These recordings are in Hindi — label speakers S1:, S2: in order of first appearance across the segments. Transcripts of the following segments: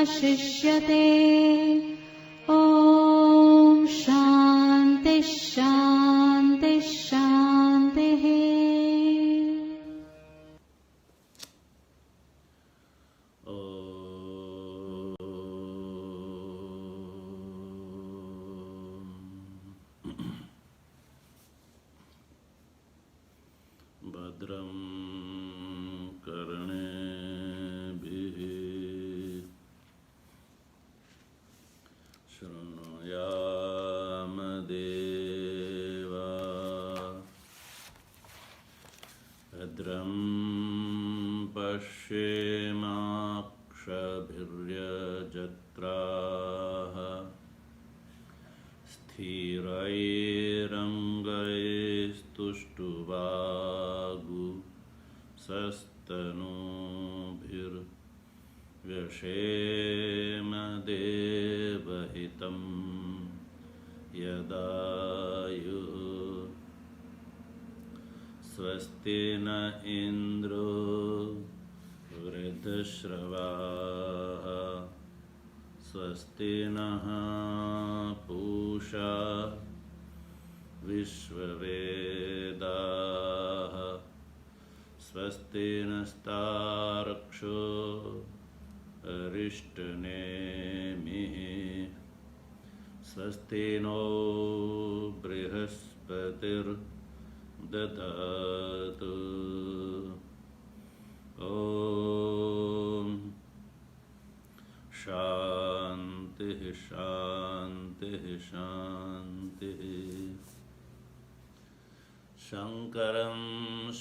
S1: वशिष्यते। ॐ शान्ति शान्ति शान्तिः।
S2: भद्रं कर्णेभिः शृणुयाम देवा। भद्रं पश्येमाक्षभिर्यजत्राः स्थिरैरङ्गैस्तुष्टुवागुंसस्तनूभिर्व्यशेम देवहितं यदायुः। स्वस्ति न इन्द्रो वृद्धश्रवाः स्वस्ति नः पूषा विश्ववेदाः स्वस्ति नस्तार्क्ष्यो अरिष्टनेमिः स्वस्ति नो बृहस्पतिर्दधातु। ॐ शान्तिः शान्तिः शान्तिः। शङ्करं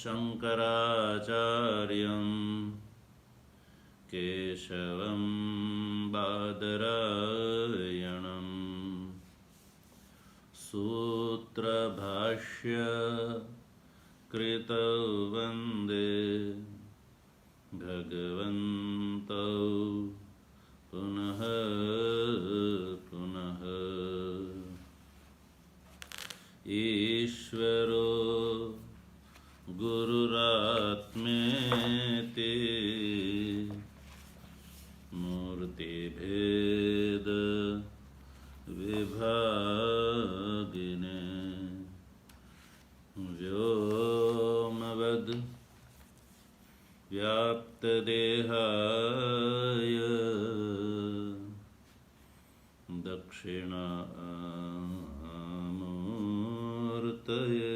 S2: शङ्कराचार्यं केशवं बादरायणं सूत्रभाष्य कृतौ वन्दे भगवन्तौ पुनः पुनः। ईश्वरो गुरुरात्मेति मूर्तिभेद विभागिने व्योमवद् व्याप्तदेहाय दक्षिणामूर्तये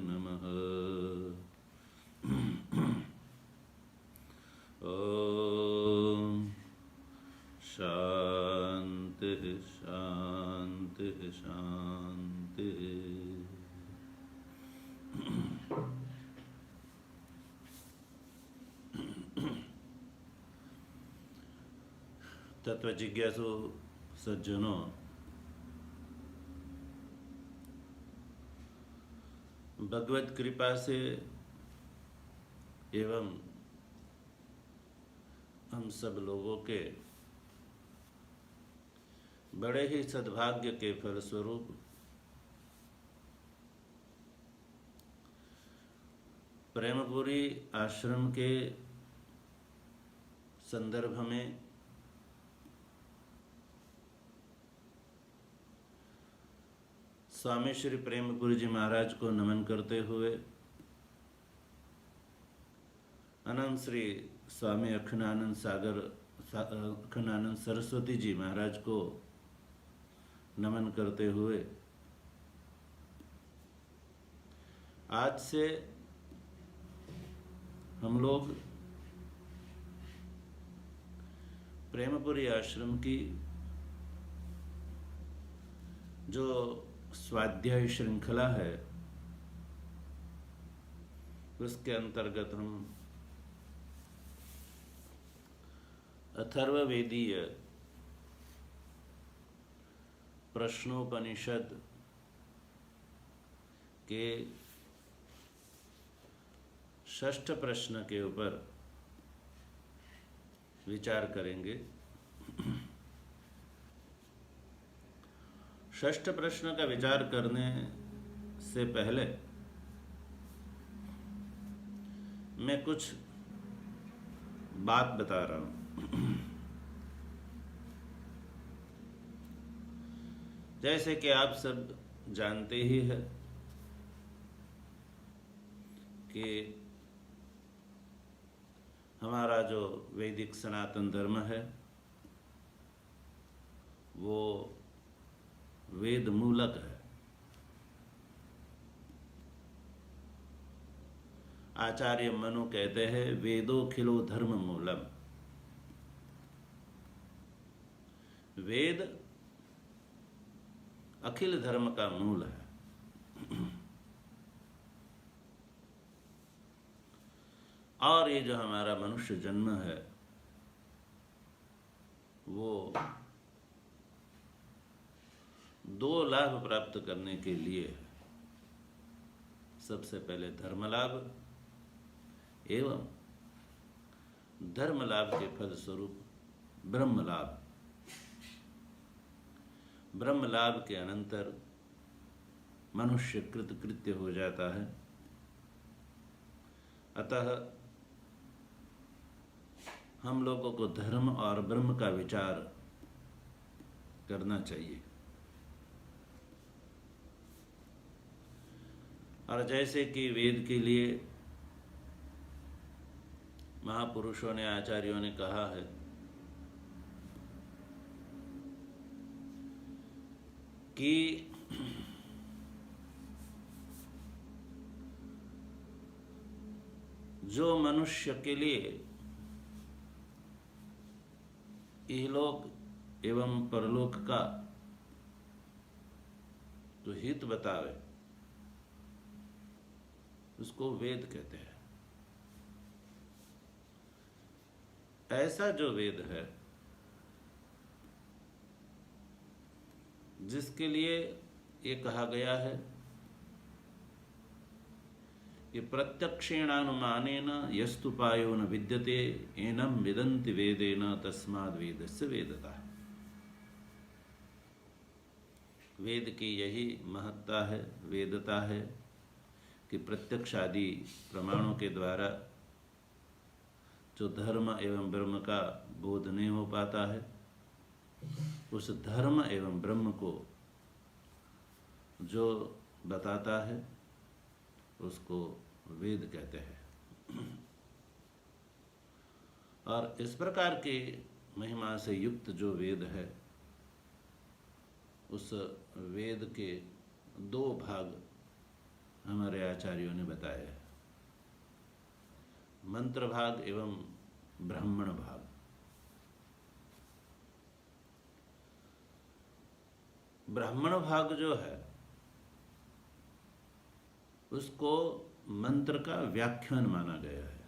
S2: नमः। ॐ शान्तिः शान्तिः शान्तिः। तत्व जिज्ञासु सज्जनों, भगवत कृपा से एवं हम सब लोगों के बड़े ही सद्भाग्य के फलस्वरूप प्रेमपुरी आश्रम के संदर्भ में स्वामी श्री प्रेमपुरी जी महाराज को नमन करते हुए अनंत श्री स्वामी अखंडानंद सरस्वती जी महाराज को नमन करते हुए आज से हम लोग प्रेमपुरी आश्रम की जो स्वाध्याय श्रृंखला है उसके अंतर्गत हम अथर्ववेदीय प्रश्नोपनिषद के षष्ठ प्रश्न के ऊपर विचार करेंगे। षष्ठ प्रश्न का विचार करने से पहले मैं कुछ बात बता रहा हूं। जैसे कि आप सब जानते ही है कि हमारा जो वैदिक सनातन धर्म है वो वेद मूलक है। आचार्य मनु कहते हैं वेदोखिलो धर्म मूलम। वेद अखिल धर्म का मूल है। और ये जो हमारा मनुष्य जन्म है वो दो लाभ प्राप्त करने के लिए है। सबसे पहले धर्म लाभ एवं धर्म लाभ के फलस्वरूप ब्रह्म लाभ। ब्रह्म लाभ के अनंतर मनुष्य कृतकृत्य हो जाता है। अतः हम लोगों को धर्म और ब्रह्म का विचार करना चाहिए। और जैसे कि वेद के लिए महापुरुषों ने, आचार्यों ने कहा है कि जो मनुष्य के लिए इहलोक एवं परलोक का जो हित बतावे उसको वेद कहते हैं। ऐसा जो वेद है जिसके लिए ये कहा गया है कि प्रत्यक्षेणानुमानेन यस्तुपायो न विद्यते एनं विदन्ति वेदेन तस्माद् वेदस्य वेदता। वेद की यही महत्ता है, वेदता है कि प्रत्यक्ष आदि प्रमाणों के द्वारा जो धर्म एवं ब्रह्म का बोध नहीं हो पाता है उस धर्म एवं ब्रह्म को जो बताता है उसको वेद कहते हैं। और इस प्रकार के महिमा से युक्त जो वेद है उस वेद के दो भाग हमारे आचार्यों ने बताए हैं, मंत्र भाग एवं ब्राह्मण भाग। ब्राह्मण भाग जो है उसको मंत्र का व्याख्यान माना गया है।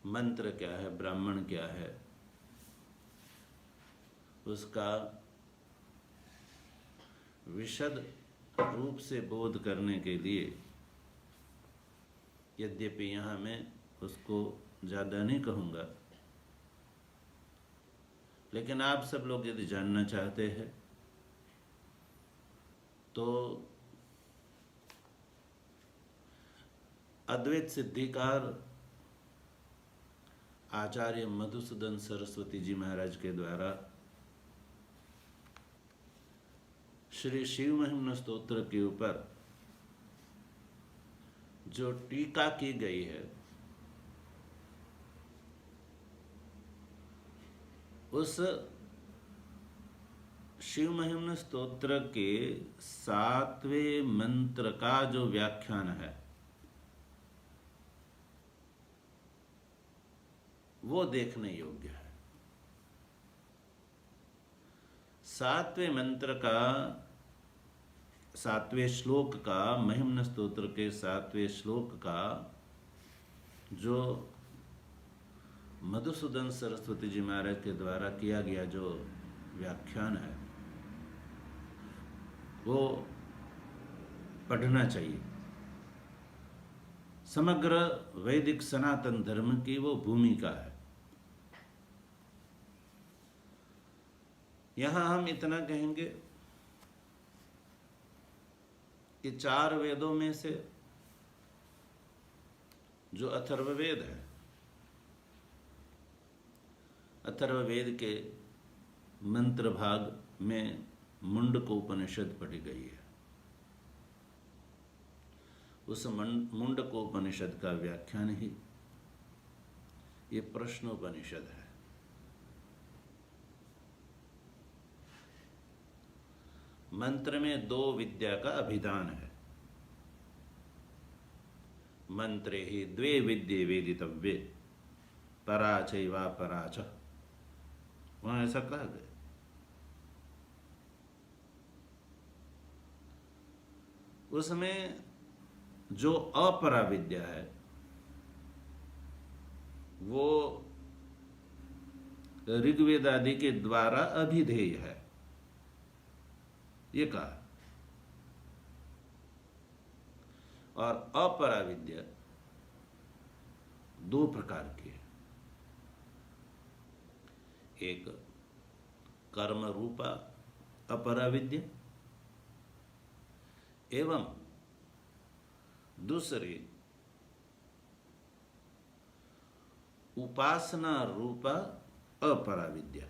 S2: मंत्र क्या है, ब्राह्मण क्या है, उसका विशद रूप से बोध करने के लिए, यद्यपि यहाँ मैं उसको ज़्यादा नहीं कहूँगा, लेकिन आप सब लोग यदि जानना चाहते हैं तो अद्वैत सिद्धिकार आचार्य मधुसूदन सरस्वती जी महाराज के द्वारा श्री शिव महिम्न स्तोत्र के ऊपर जो टीका की गई है उस शिव महिम्न स्तोत्र के 7वें मंत्र का जो व्याख्यान है वो देखने योग्य है। 7वें मंत्र का 7वें श्लोक का, महिम्न स्तोत्र के 7वें श्लोक का जो मधुसूदन सरस्वती जी महाराज के द्वारा किया गया जो व्याख्यान है वो पढ़ना चाहिए। समग्र वैदिक सनातन धर्म की वो भूमिका है। यहाँ हम इतना कहेंगे कि 4 वेदों में से जो अथर्ववेद है, अथर्ववेद के मंत्र भाग में मुंडकोपनिषद पढ़ी गई है। उस मुंडकोपनिषद का व्याख्यान ही ये प्रश्नोपनिषद है। मंत्र में 2 विद्या का अभिधान है। मंत्रे ही 2 विद्ये वेदितव्ये परा चैवा परा च, वहां ऐसा कहा गया। उसमें जो अपरा विद्या है वो ऋग्वेद आदि के द्वारा अभिधेय है, ये कहा। और अपरा विद्या 2 प्रकार की है। एक कर्म रूपा अपरा विद्या एवं दूसरी उपासना रूपा अपरा विद्या।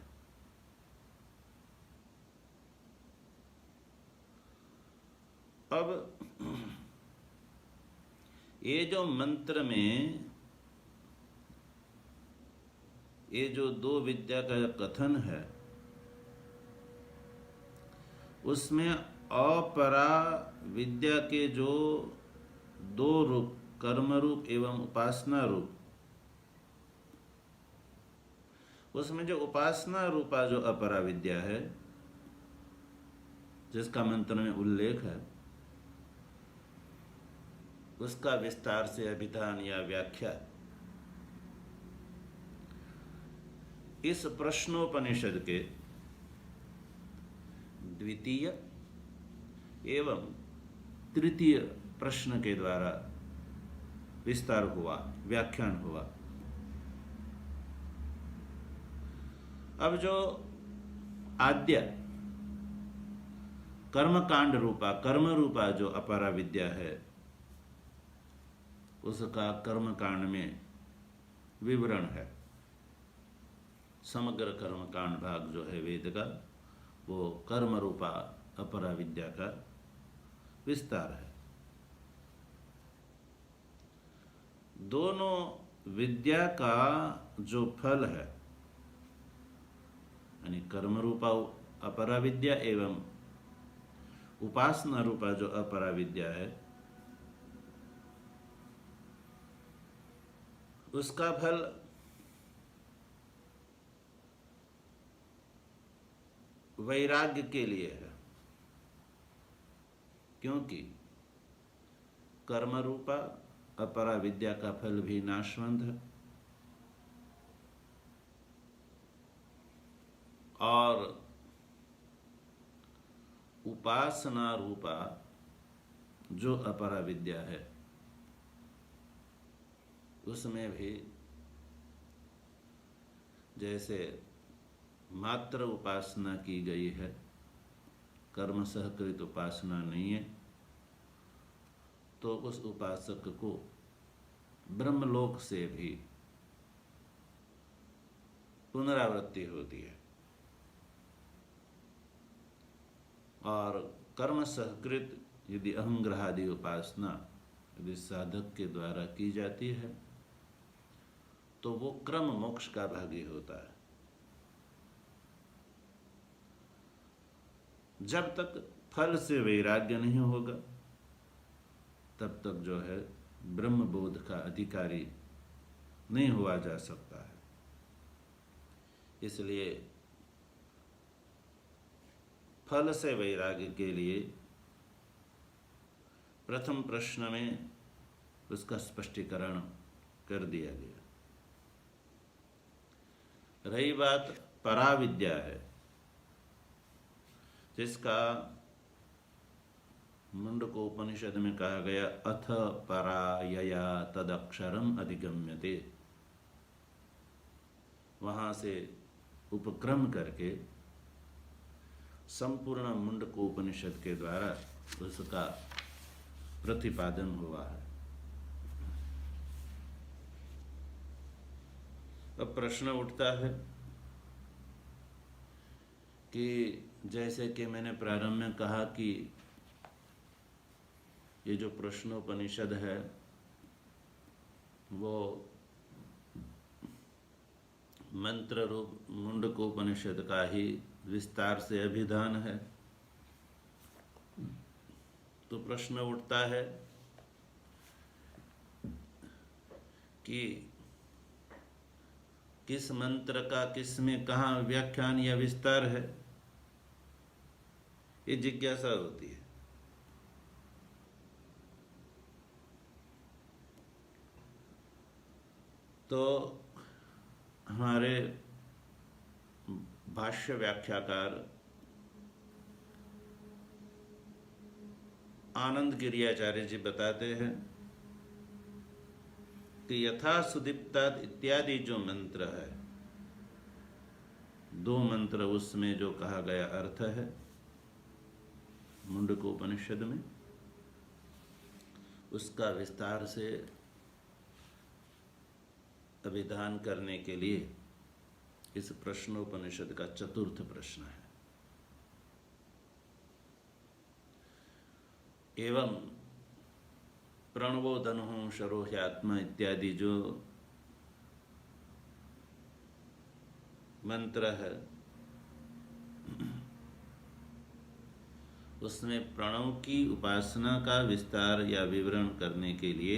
S2: अब ये जो मंत्र में ये जो 2 विद्या का कथन है, उसमें अपरा विद्या के जो 2 रूप, कर्म रूप एवं उपासना रूप, उसमें जो उपासना रूपा जो अपरा विद्या है जिसका मंत्र में उल्लेख है, उसका विस्तार से अभिधान या व्याख्या इस प्रश्नोपनिषद के 2य एवं 3 प्रश्न के द्वारा विस्तार हुआ, व्याख्यान हुआ। अब जो आद्य कर्मकांड रूपा, कर्म रूपा जो अपरा विद्या है, उसका कर्मकांड में विवरण है। समग्र कर्मकांड भाग जो है वेद का, वो कर्म रूपा अपरा विद्या का विस्तार है। दोनों विद्या का जो फल है, यानी कर्म रूपा अपरा विद्या एवं उपासना रूपा जो अपरा विद्या है, उसका फल वैराग्य के लिए है, क्योंकि कर्म रूपा अपरा विद्या का फल भी नाशवंत है और उपासना रूपा जो अपरा विद्या है उसमें भी जैसे मात्र उपासना की गई है, कर्म सहकृत उपासना नहीं है, तो उस उपासक को ब्रह्मलोक से भी पुनरावृत्ति होती है। और कर्म सहकृत यदि अहंग्रहादि उपासना यदि साधक के द्वारा की जाती है तो वो क्रम मोक्ष का भागी होता है। जब तक फल से वैराग्य नहीं होगा तब तक जो है ब्रह्म बोध का अधिकारी नहीं हुआ जा सकता है। इसलिए फल से वैराग्य के लिए प्रथम प्रश्न में उसका स्पष्टीकरण कर दिया गया। रही बात पराविद्या है, जिसका मुंडकोपनिषद में कहा गया अथ परा यया तदक्षरम अधिगम्यते, वहां से उपक्रम करके संपूर्ण मुंडकोपनिषद के द्वारा उसका प्रतिपादन हुआ है। अब प्रश्न उठता है कि जैसे कि मैंने प्रारंभ में कहा कि ये जो प्रश्नोपनिषद है वो मंत्र रूप मुंडकोपनिषद का ही विस्तार से अभिधान है। तो प्रश्न उठता है कि किस मंत्र का किस में कहाँ व्याख्यान या विस्तार है, ये जिज्ञासा होती है। तो हमारे भाष्य व्याख्याकार आनंद गिरियाचार्य जी बताते हैं कि यथा सुदीप्तात् इत्यादि जो मंत्र है, दो मंत्र उसमें जो कहा गया अर्थ है मुंडकोपनिषद में, उसका विस्तार से अभिधान करने के लिए इस प्रश्नोपनिषद का चतुर्थ प्रश्न है। एवं प्रणवो धनुः शरो ह्यात्मा इत्यादि जो मंत्र है उसमें प्रणव की उपासना का विस्तार या विवरण करने के लिए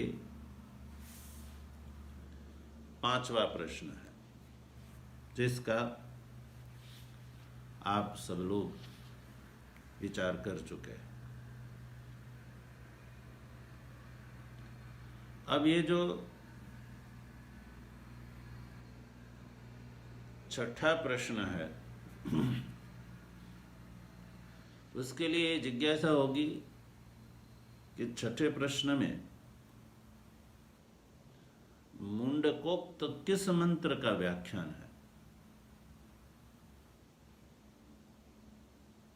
S2: पांचवा प्रश्न है, जिसका आप सब लोग विचार कर चुके हैं। अब ये जो छठा प्रश्न है उसके लिए जिज्ञासा होगी कि छठे प्रश्न में मुंडकोक्त किस मंत्र का व्याख्यान है।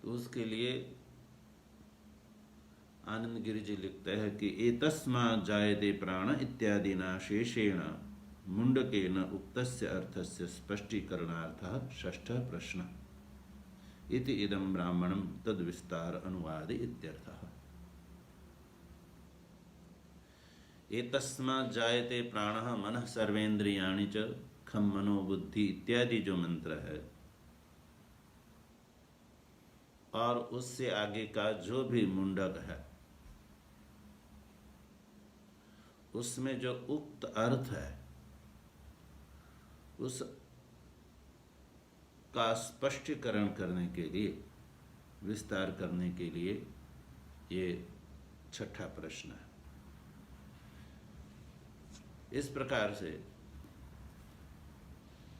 S2: तो उसके लिए आनंद गिरि जी लिखते हैं कि एतस्मात् जायते प्राण इत्यादि न शेषेण मुंडकेन उक्तस्य अर्थस्य स्पष्टीकरणार्थः षष्ठः प्रश्नः इति इदं ब्राह्मणं तद्विस्तार अनुवाद इत्यर्थः। एतस्मात् जायते प्राणः मनः सर्वेन्द्रियाणि च खम मनो बुद्धि इत्यादि जो मंत्र है और उससे आगे का जो भी मुंडक है उसमें जो उक्त अर्थ है उस का स्पष्टीकरण करने के लिए, विस्तार करने के लिए ये छठा प्रश्न है। इस प्रकार से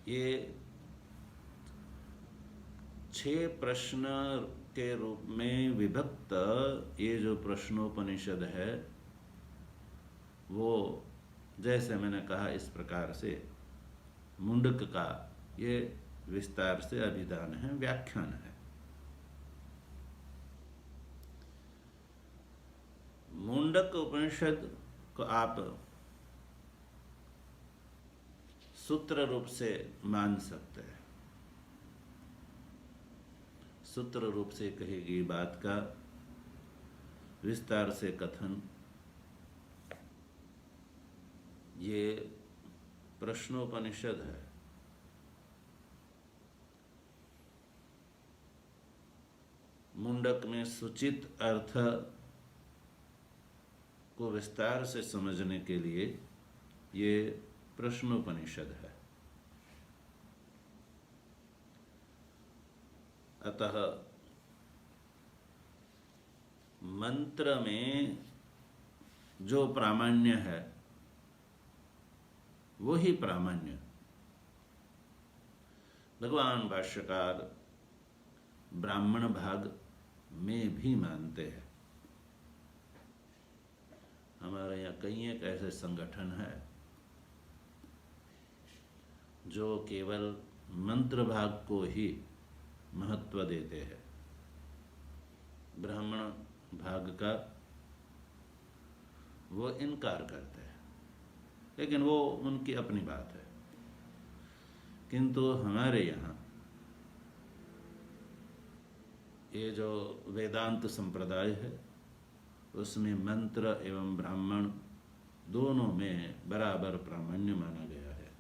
S2: ये 6 प्रश्न के रूप में विभक्त ये जो प्रश्नोपनिषद है वो जैसे मैंने कहा इस प्रकार से मुंडक का ये विस्तार से अभिधान है, व्याख्यान है। मुंडक उपनिषद को आप सूत्र रूप से मान सकते हैं। सूत्र रूप से कही गई बात का विस्तार से कथन ये प्रश्नोपनिषद है। मुंडक में सूचित अर्थ को विस्तार से समझने के लिए ये प्रश्नोपनिषद है। अतः मंत्र में जो प्रामाण्य है वही प्रामाण्य भगवान भाष्यकार ब्राह्मण भाग में भी मानते हैं। हमारे यहाँ कई एक ऐसे संगठन है जो केवल मंत्र भाग को ही महत्व देते हैं, ब्राह्मण भाग का वो इनकार करते हैं, लेकिन वो उनकी अपनी बात है। किंतु हमारे यहाँ ये जो वेदांत संप्रदाय है उसमें मंत्र एवं ब्राह्मण दोनों में बराबर प्रामाण्य माना गया है।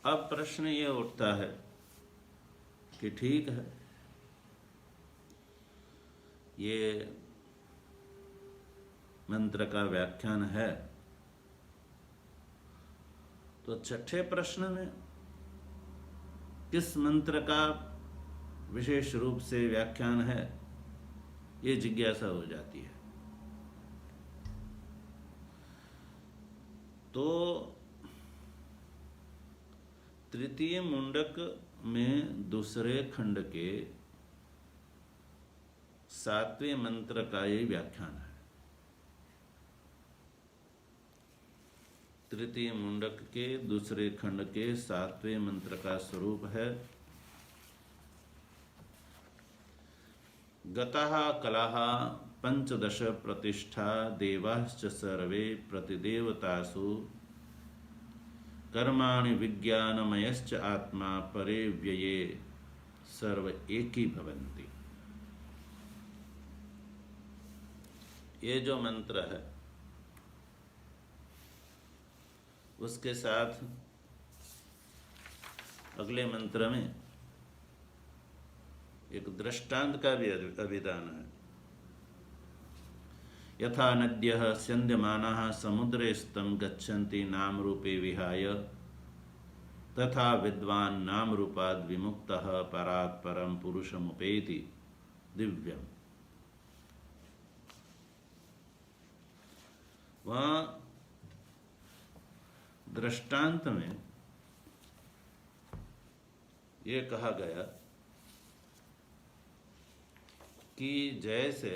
S2: अब प्रश्न ये उठता है कि ठीक है, ये मंत्र का व्याख्यान है, तो छठे प्रश्न में किस मंत्र का विशेष रूप से व्याख्यान है, ये जिज्ञासा हो जाती है। तो तृतीय मुंडक में दूसरे खंड के 7वें मंत्र का ये व्याख्यान है। तृतीय मुंडक के दूसरे खंड के 7वें मंत्र का स्वरूप है गतः कलः पंचदश प्रतिष्ठा देवाश्च सर्वे प्रतिदेवतासु कर्माणि विज्ञानमयश्च आत्मा परे व्यये सर्व एकी भवन्ति। ये जो मंत्र है उसके साथ अगले मंत्र में एक दृष्टांत का भी अभिधान है। यथा नद्यः स्यन्द्यमानाः समुद्रे स्तं गच्छन्ति नाम रूपे विहाय तथा विद्वान् नाम रूपाद् विमुक्तः परात् परं पुरुषमुपेति दिव्यम्। वहाँ दृष्टांत में ये कहा गया कि जैसे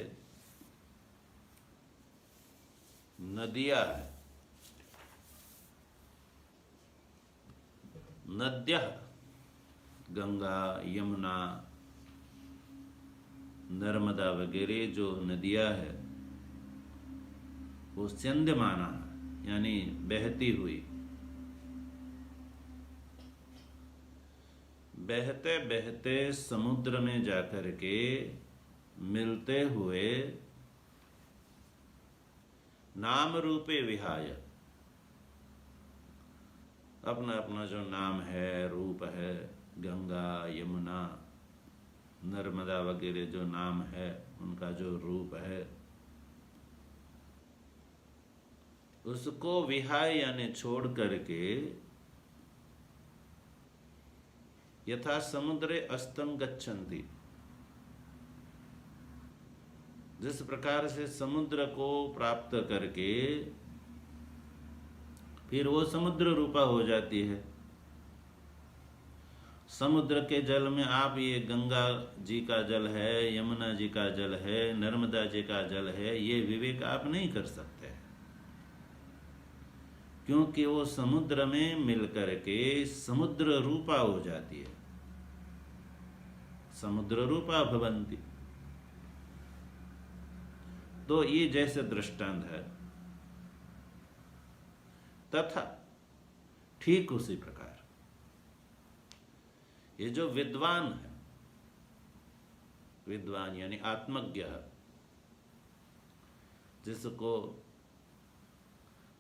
S2: नदियां है, नद्यः गंगा यमुना नर्मदा वगैरह जो नदियां है वो स्यन्द्यमाना यानी बहती हुई, बहते बहते समुद्र में जाकर के मिलते हुए नाम रूपे विहाय, अपना अपना जो नाम है, रूप है, गंगा यमुना नर्मदा वगैरह जो नाम है उनका जो रूप है उसको विहाय यानी छोड़ करके यथा समुद्रे अस्तं गच्छन्ति, जिस प्रकार से समुद्र को प्राप्त करके फिर वो समुद्र रूपा हो जाती है। समुद्र के जल में आप ये गंगा जी का जल है, यमुना जी का जल है, नर्मदा जी का जल है, ये विवेक आप नहीं कर सकते, क्योंकि वो समुद्र में मिलकर के समुद्र रूपा हो जाती है, समुद्र रूपा भवन्ति। तो ये जैसे दृष्टांत है तथा ठीक उसी प्रकार ये जो विद्वान है, विद्वान यानी आत्मज्ञ, जिसको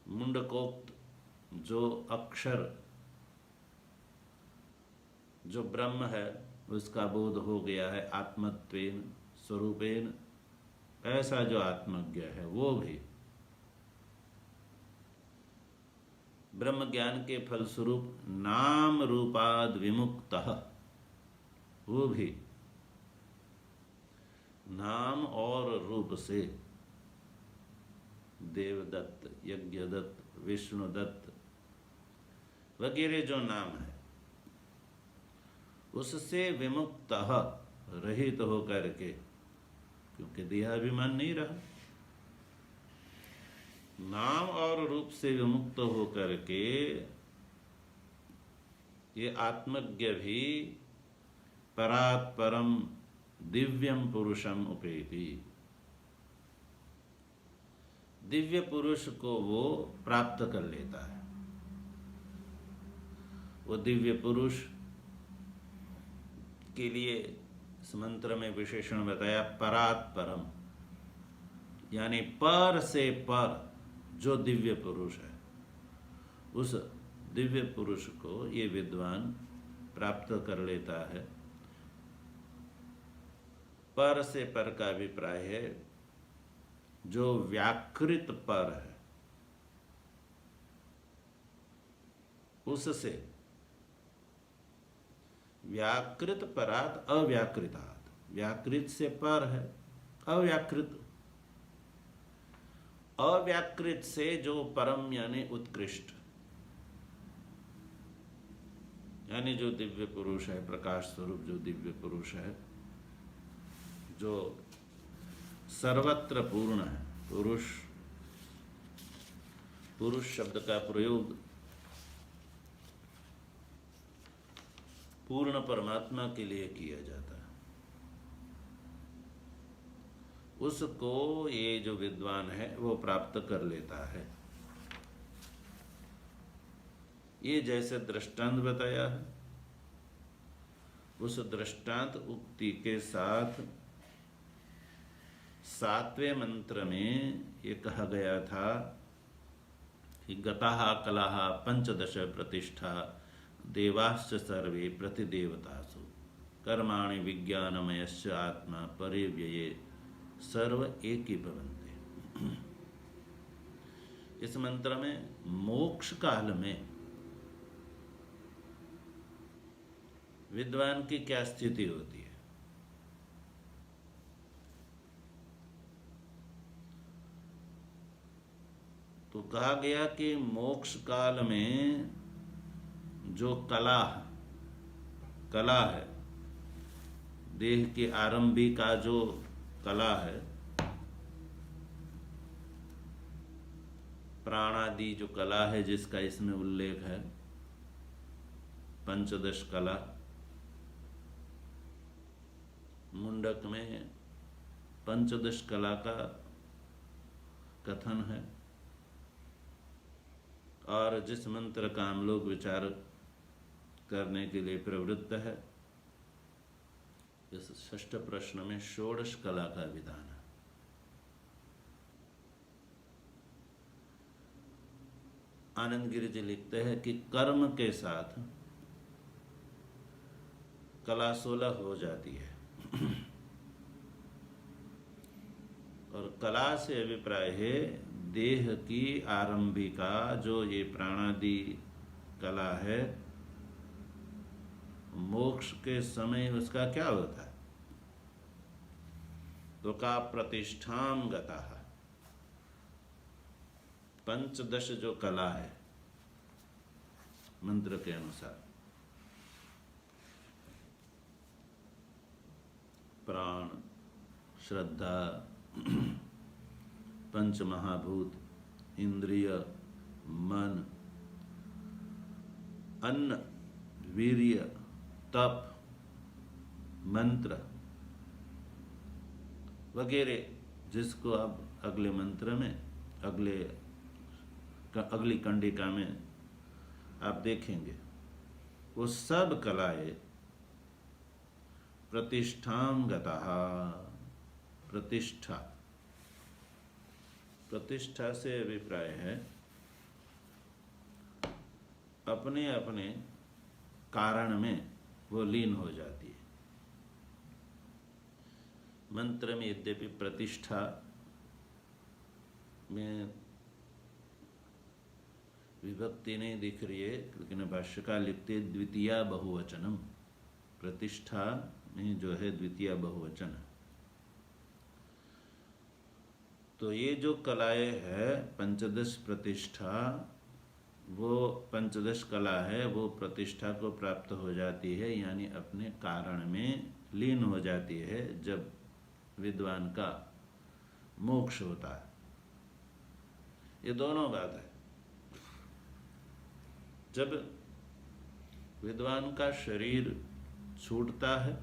S2: मुंडकोक्त जो अक्षर जो ब्रह्म है उसका बोध हो गया है आत्मत्वेन स्वरूपेन, ऐसा जो आत्मज्ञ है वो भी ब्रह्म ज्ञान के फलस्वरूप नाम रूपाद विमुक्तः, वो भी नाम और रूप से देवदत्त, यज्ञदत्त, विष्णुदत्त वगैरह जो नाम है उससे विमुक्तः रहित हो करके, क्योंकि देहाभिमान नहीं रहा, नाम और रूप से विमुक्त हो करके ये आत्मज्ञ भी परात् परम दिव्यम पुरुषम उपेति, दिव्य पुरुष को वो प्राप्त कर लेता है। वो दिव्य पुरुष के लिए इस मंत्र में विशेषण बताया परात् परम, यानी पर से पर जो दिव्य पुरुष है, उस दिव्य पुरुष को ये विद्वान प्राप्त कर लेता है। पर से पर का अभिप्राय है जो व्याकृत पर है, उससे व्याकृत परात अव्याकृतात्, व्याकृत से पर है अव्याकृत, अव्याकृत से जो परम यानी उत्कृष्ट, यानी जो दिव्य पुरुष है, प्रकाश स्वरूप जो दिव्य पुरुष है, जो सर्वत्र पूर्ण है। पुरुष शब्द का प्रयोग पूर्ण परमात्मा के लिए किया जाता है। उसको ये जो विद्वान है वो प्राप्त कर लेता है। ये जैसे दृष्टांत बताया है, उस दृष्टांत उक्ति के साथ 7वें मंत्र में ये कहा गया था कि गताः कलाः पंचदश प्रतिष्ठा देवाश्च सर्वे प्रतिदेवतासु कर्माणि विज्ञानमयश्च आत्मा परे व्यये सर्व एकीभवन्ते। इस मंत्र में मोक्ष काल में विद्वान की क्या स्थिति होती है, तो कहा गया कि मोक्ष काल में जो कला है, देह के आरंभी का जो कला है, प्राणादि जो कला है जिसका इसमें उल्लेख है, पंचदश कला, मुंडक में पंचदश कला का कथन है। और जिस मंत्र का हम लोग विचार करने के लिए प्रवृत्त है, इस 6ठ प्रश्न में षोडश कला का विधान है। आनंद गिरि जी लिखते हैं कि कर्म के साथ कला 16 हो जाती है। और कला से अभिप्राय है देह की आरंभिका जो ये प्राणादि कला है, मोक्ष के समय उसका क्या होता है, तो का प्रतिष्ठाम गतः, पंचदश जो कला है मंत्र के अनुसार, प्राण, श्रद्धा, पंच महाभूत, इंद्रिय, मन, अन्न, वीर्य, तप, मंत्र वगैरह, जिसको अब अगले मंत्र में अगली कंडिका में आप देखेंगे, वो सब कलाएं प्रतिष्ठाम गतः, प्रतिष्ठा से अभिप्राय है अपने अपने कारण में वो लीन हो जाती है। मंत्र में यद्यपि प्रतिष्ठा में विभक्ति नहीं दिख रही है, लेकिन भाष्यकार लिखते द्वितीया बहुवचनम, प्रतिष्ठा में जो है द्वितीया बहुवचन है। तो ये जो कलाएं है पंचदश प्रतिष्ठा, वो पंचदश कला है, वो प्रतिष्ठा को प्राप्त हो जाती है, यानी अपने कारण में लीन हो जाती है जब विद्वान का मोक्ष होता है। ये दोनों बात है। जब विद्वान का शरीर छूटता है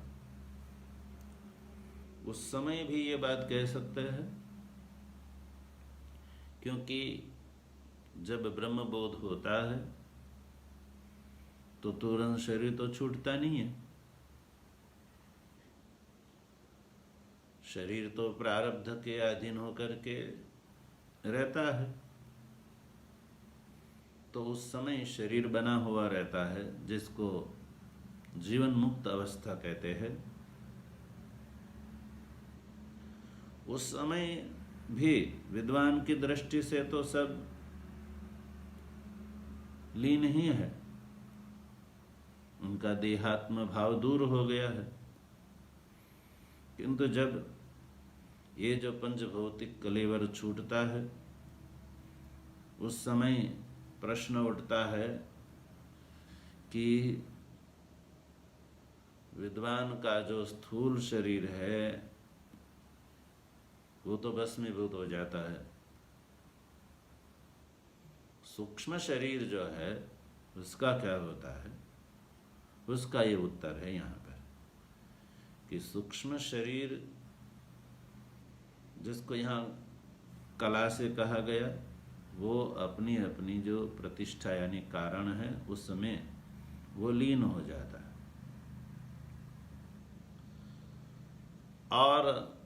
S2: उस समय भी ये बात कह सकते हैं, क्योंकि जब ब्रह्मबोध होता है तो तुरंत शरीर तो छूटता नहीं है। शरीर तो प्रारब्ध के अधीन होकर के रहता है, तो उस समय शरीर बना हुआ रहता है, जिसको जीवन मुक्त अवस्था कहते हैं। उस समय भी विद्वान की दृष्टि से तो सब लीन ही है, उनका देहात्म भाव दूर हो गया है। किंतु जब ये जो पंचभौतिक कलेवर छूटता है, उस समय प्रश्न उठता है कि विद्वान का जो स्थूल शरीर है वो तो भस्मीभूत हो जाता है, सूक्ष्म शरीर जो है उसका क्या होता है? उसका ये उत्तर है यहाँ पर कि सूक्ष्म शरीर, जिसको यहाँ कला से कहा गया, वो अपनी अपनी जो प्रतिष्ठा यानी कारण है उसमें वो लीन हो जाता है। और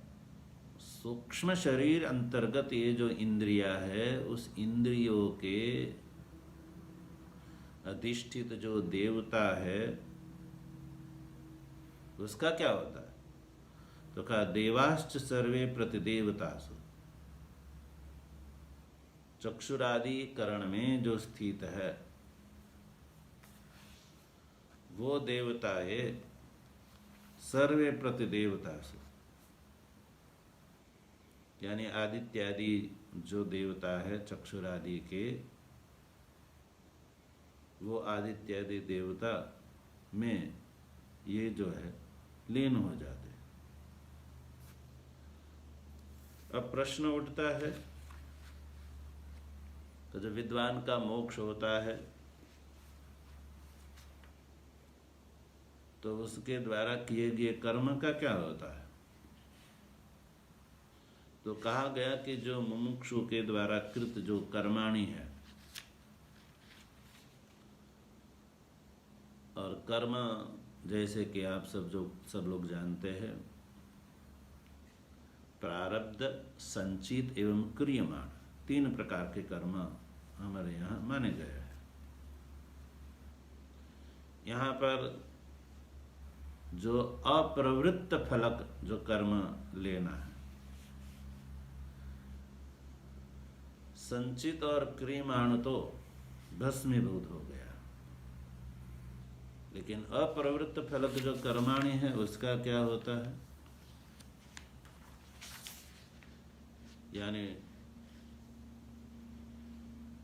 S2: सूक्ष्म शरीर अंतर्गत ये जो इंद्रिया है, उस इंद्रियों के अधिष्ठित जो देवता है उसका क्या होता है? तो कहा देवाश्च सर्वे प्रतिदेवतासु। चक्षुरादि करण में जो स्थित है वो देवताए सर्वे प्रतिदेवतासु, यानी आदित्यादि जो देवता है चक्षुरादि के, वो आदित्यादि देवता में ये जो है लीन हो जाते। अब प्रश्न उठता है, तो जब विद्वान का मोक्ष होता है तो उसके द्वारा किए गए कर्म का क्या होता है? तो कहा गया कि जो मुमुक्षु के द्वारा कृत जो कर्माणि है, और कर्म जैसे कि आप सब लोग जानते हैं, प्रारब्ध, संचित एवं क्रियमाण, 3 प्रकार के कर्म हमारे यहाँ माने गए हैं। यहाँ पर जो अप्रवृत्त फलक जो कर्म लेना है, संचित और क्रियमाण तो भस्मीभूत हो गया, लेकिन अप्रवृत्त फलक जो कर्माणि है उसका क्या होता है? यानी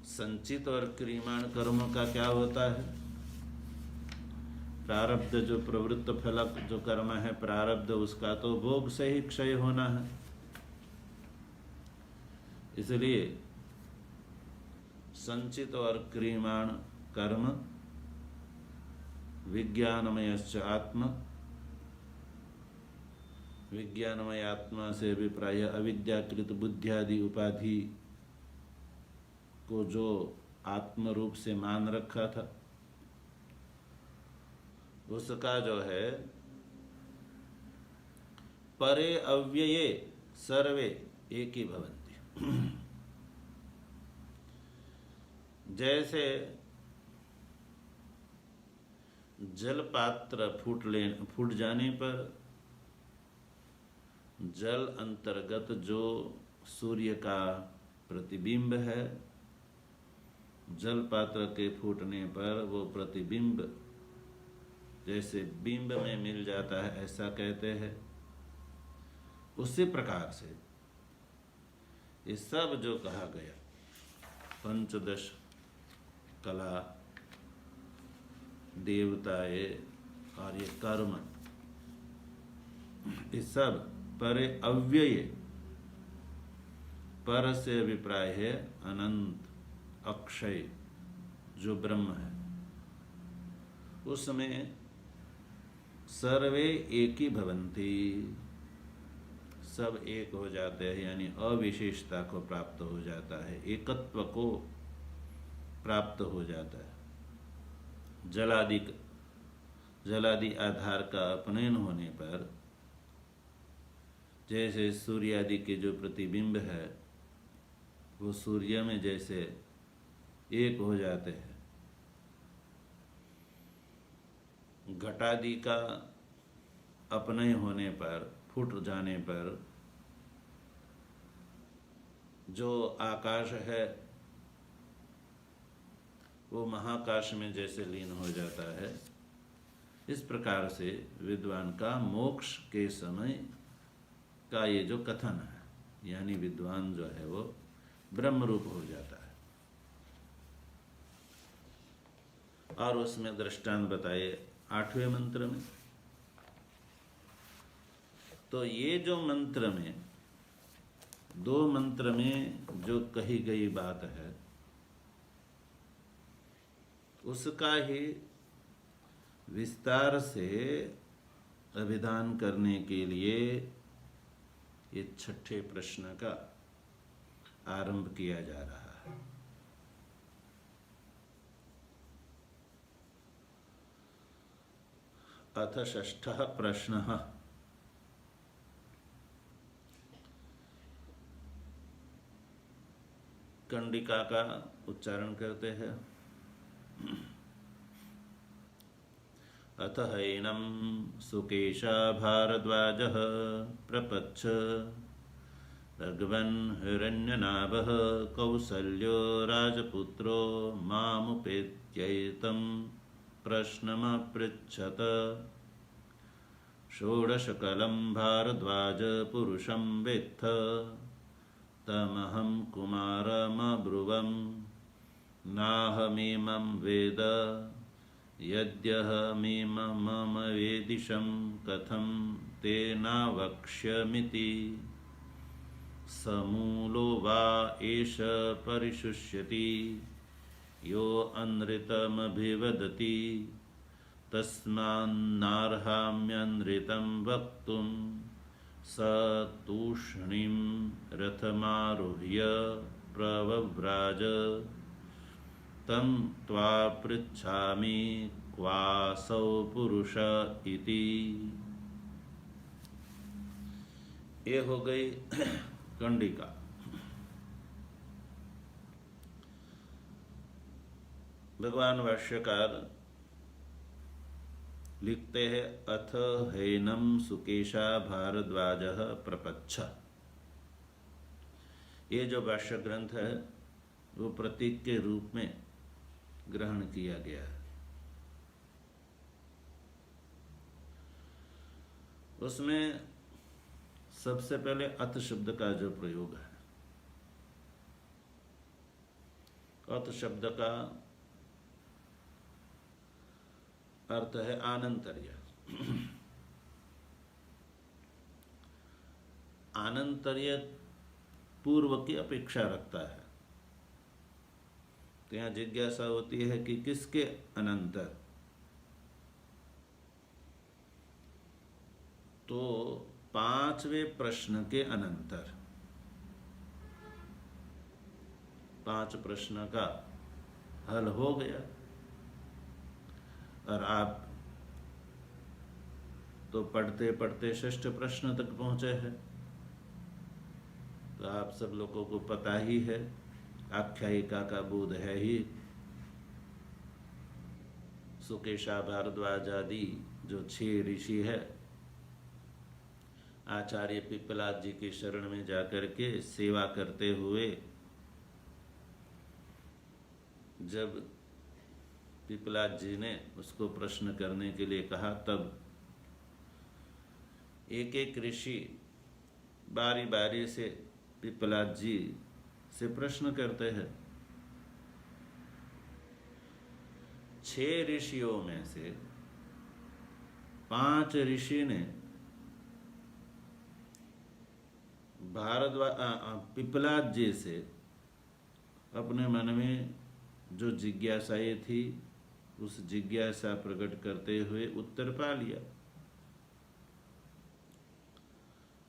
S2: संचित और क्रियमाण कर्मों का क्या होता है? प्रारब्ध जो प्रवृत्त फलक जो कर्म है प्रारब्ध, उसका तो भोग से ही क्षय होना है। इसलिए संचित और क्रियमाण कर्म विज्ञानमयश्च आत्मा, विज्ञानमय आत्मा से अभिप्राय अविद्याकृत बुद्धियादि उपाधि को जो आत्म रूप से मान रखा था, उसका जो है परे अव्यये सर्वे एक ही भवन्ति। जैसे जल पात्र फूट जाने पर जल अंतर्गत जो सूर्य का प्रतिबिंब है, जल पात्र के फूटने पर वो प्रतिबिंब जैसे बिंब में मिल जाता है, ऐसा कहते हैं। उसी प्रकार से ये सब जो कहा गया, पंचदश कला, देवताए और ये कर्म, ये सब परे अव्यय, पर से अभिप्राय है अनंत अक्षय जो ब्रह्म है, उसमें सर्वे एक ही भवन्ति, सब एक हो जाते हैं, यानी अविशेषता को प्राप्त हो जाता है, एकत्व को प्राप्त हो जाता है। जलादि आधार का अपनयन होने पर जैसे सूर्य आदि के जो प्रतिबिंब है वो सूर्य में जैसे एक हो जाते हैं, घटादि का अपनय होने पर, फूट जाने पर जो आकाश है वो महाकाश में जैसे लीन हो जाता है, इस प्रकार से विद्वान का मोक्ष के समय का ये जो कथन है, यानी विद्वान जो है वो ब्रह्म रूप हो जाता है। और उसमें दृष्टांत बताए 8वें मंत्र में। तो ये जो मंत्र में, 2 मंत्र में जो कही गई बात है उसका ही विस्तार से अभिधान करने के लिए ये 6ठे प्रश्न का आरंभ किया जा रहा है। अथ 6ठः प्रश्नः। कंडिका का उच्चारण करते हैं। अथ हैनं सुकेशा भारद्वाजः प्रपच्छ भगवन् हिरण्यनाभः कौसल्यो राजपुत्रो मामुपेत्यैतं प्रश्नमपृच्छत। षोडशकलं भारद्वाज पुरुषं वेत्थ तमहं कुमारमब्रुवम् नाहमिमं वेद यद्यहमिमं वेदिशं कथं तेनावक्ष्यमिति। समूलो वा एष परिशुष्यति यो अनृतमभिवदति तस्मान्नार्हाम्यनृतं वक्तुं स तूष्णीं रथमारुह्य प्रव्राज। तं त्वा पृच्छामि क्वासौ पुरुष इति। ये हो गई कंडिका। भगवान भाष्यकार लिखते हैं अथ हैनं सुकेशा भारद्वाजः प्रपच्छ। ये जो भाष्य ग्रंथ है वो प्रतीक के रूप में ग्रहण किया गया है। उसमें सबसे पहले अथ शब्द का जो प्रयोग है, अथ शब्द का अर्थ है आनंतर्य। आनंतर्य पूर्व की अपेक्षा रखता है। तो यहाँ जिज्ञासा होती है कि किसके अनंतर। तो 5वें प्रश्न के अनंतर 5 प्रश्न का हल हो गया और आप तो पढ़ते पढ़ते 6ठ प्रश्न तक पहुंचे हैं। तो आप सब लोगों को पता ही है, आख्यायिका का बोध है ही। सुकेशा भारद्वाज आदि जो 6 ऋषि है, आचार्य पिप्पलाद जी की शरण में जाकर के सेवा करते हुए जब पिप्पलाद जी ने उसको प्रश्न करने के लिए कहा, तब एक एक ऋषि बारी बारी से पिप्पलाद जी से प्रश्न करते हैं। 6 ऋषियों में से 5 ऋषि ने पिप्पलाद जी से अपने मन में जो जिज्ञासाएं थी उस जिज्ञासा प्रकट करते हुए उत्तर पा लिया।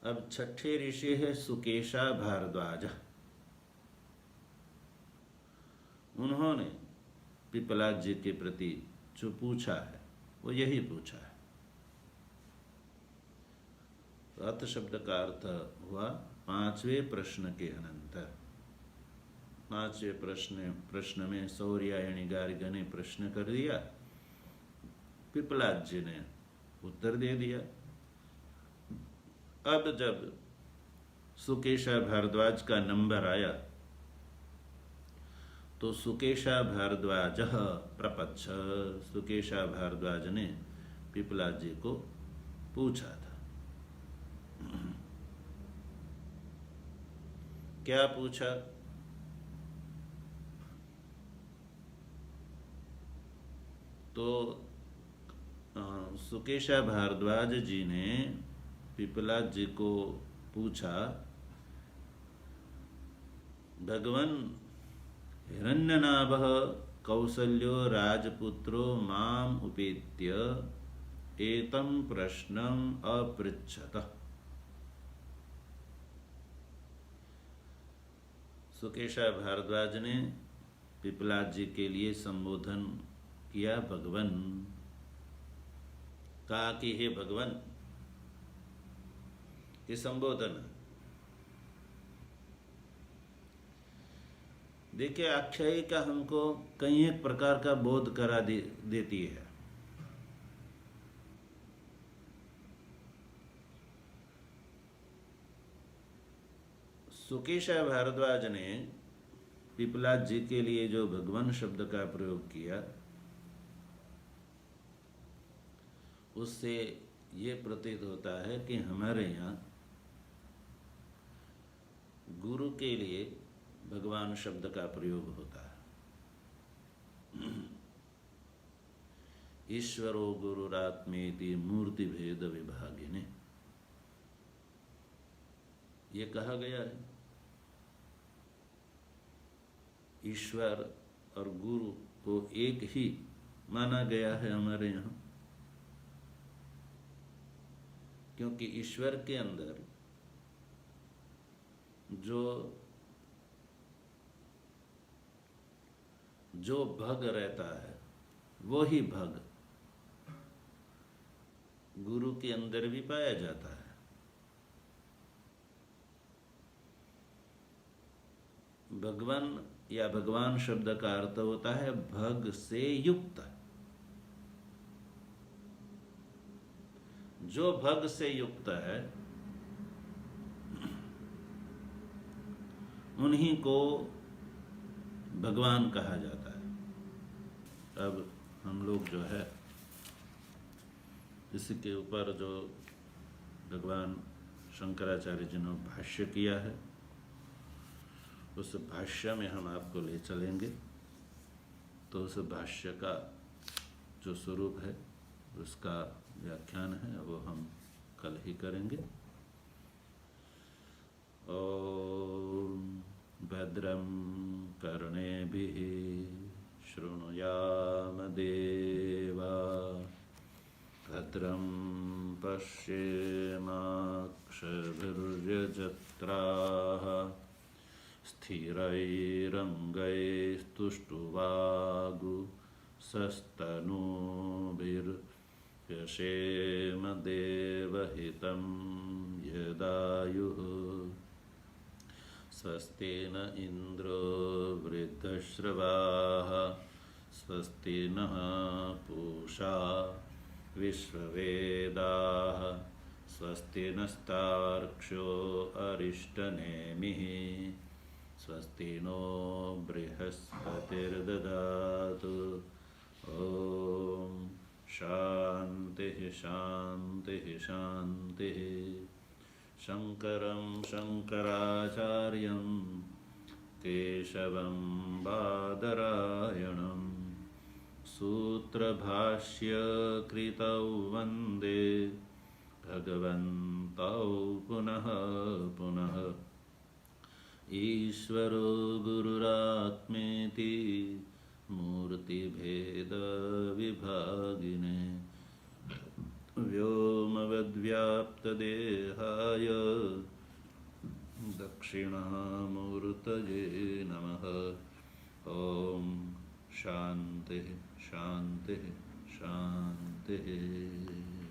S2: अब 6ठे ऋषि है सुकेशा भारद्वाज। उन्होंने पिप्पलाद जी के प्रति जो पूछा है वो यही पूछा है। अथ शब्द का अर्थ हुआ पांचवें प्रश्न के अनंतर। पांचवें प्रश्न में सौर्यायणी गार्ग ने प्रश्न कर दिया, पिपलाद जी ने उत्तर दे दिया। अब जब सुकेशा भारद्वाज का नंबर आया तो सुकेशा भारद्वाज प्रपच्छ, सुकेशा भारद्वाज ने पिपलाद जी को पूछा था। क्या पूछा? तो सुकेशा भारद्वाज जी ने पिपलाद जी को पूछा, भगवन् हिरण्यनाभः कौसल्यो राजपुत्रो माम उपेत्य एतं प्रश्नम अपृच्छत। सुकेशा भारद्वाज ने पिपलाद जी के लिए संबोधन किया भगवन, कहा कि हे भगवन, ये संबोधन। देखिए, आख्यायिका हमको कई एक प्रकार का बोध करा देती है। सुकेशा भारद्वाज ने पिपलाद जी के लिए जो भगवान शब्द का प्रयोग किया, उससे ये प्रतीत होता है कि हमारे यहाँ गुरु के लिए भगवान शब्द का प्रयोग होता है। ईश्वरो गुरुरात्मेति मूर्ति भेद विभागिने, ये कहा गया है। ईश्वर और गुरु को एक ही माना गया है हमारे यहाँ, क्योंकि ईश्वर के अंदर जो भग रहता है वो ही भग गुरु के अंदर भी पाया जाता है। भगवान या भगवान शब्द का अर्थ होता है भग से युक्त। जो भग से युक्त है उन्हीं को भगवान कहा जाता है। अब हम लोग जो है इसके ऊपर जो भगवान शंकराचार्य जी ने भाष्य किया है, उस भाष्य में हम आपको ले चलेंगे। तो उस भाष्य का जो स्वरूप है उसका व्याख्यान है वो हम कल ही करेंगे। ओम भद्रं कर्णेभिः शृणुयाम देवा, भद्रं पश्येमाक्षभिर्यजत्राः, स्थिरैरङ्गैस्तुष्टुवागुंसस्तनूभिर्यशेम देवहितं यदायुः। स्वस्ति न इंद्रो वृद्धश्रवाः, स्वस्ति नः पूषा विश्ववेदाः, स्वस्ति नस्तार्क्ष्यो अरिष्टनेमिः, स्वस्ति नो बृहस्पतिर्ददातु। ओम शांतिः शांतिः शांतिः। शंकरं शंकराचार्यं केशवं बादरायणं सूत्रभाष्यकृतौ वन्दे भगवन्तौ पुनः पुनः। ईश्वरो गुरुरात्मेति मूर्तिभेदविभागिने, व्योमवद्व्याप्तदेहाय दक्षिणामूर्तये नमः। ओम शांति शांति शांति।